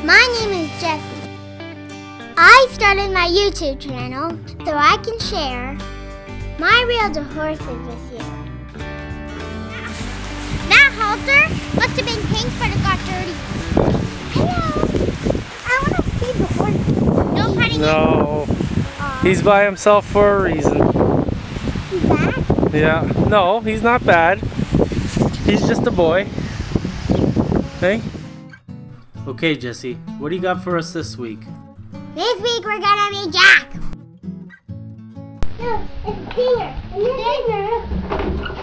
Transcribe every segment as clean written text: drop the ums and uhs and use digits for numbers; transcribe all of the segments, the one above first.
My name is Jessie. I started my YouTube channel so I can share my real horses with you. That halter must have been pink but it got dirty. Hello. I want to see the horse. No petting No. He's by himself for a reason. He's bad? Yeah. No, he's not bad. He's just a boy. Hey? Okay, Jesse, what do you got for us this week? This week we're gonna meet Jack. No, it's Dinger.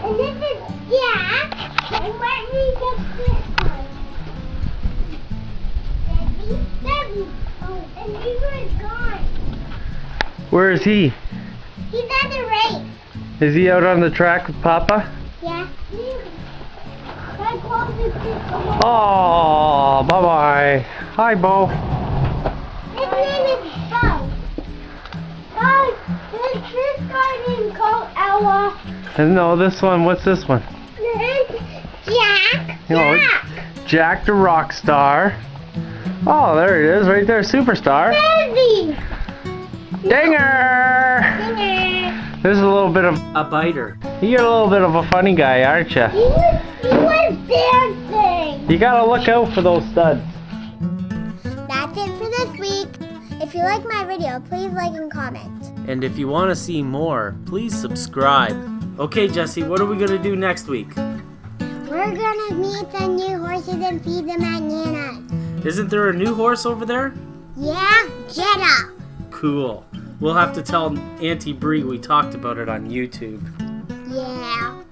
And this is Jack. And let me get this one. Debbie. Oh, and Beaver is gone. Where is he? He's at the race. Is he out on the track with Papa? Yeah. Oh, bye-bye. Hi, Bo. His name is Bo. Guys, there's this guy named Ella. And no, this one, what's this one? Jack. No, Jack the rock star. Oh, there it is, right there, superstar. Baby. Dinger! Dinger. This is a little bit of a biter. You're a little bit of a funny guy, aren't you? He was dancing. You gotta look out for those studs. That's it for this week. If you like my video, please like and comment. And if you want to see more, please subscribe. Okay, Jesse, what are we gonna do next week? We're gonna meet some new horses and feed them at Nana's. Isn't there a new horse over there? Yeah, Jetta. Cool. We'll have to tell Auntie Bree we talked about it on YouTube. Yeah.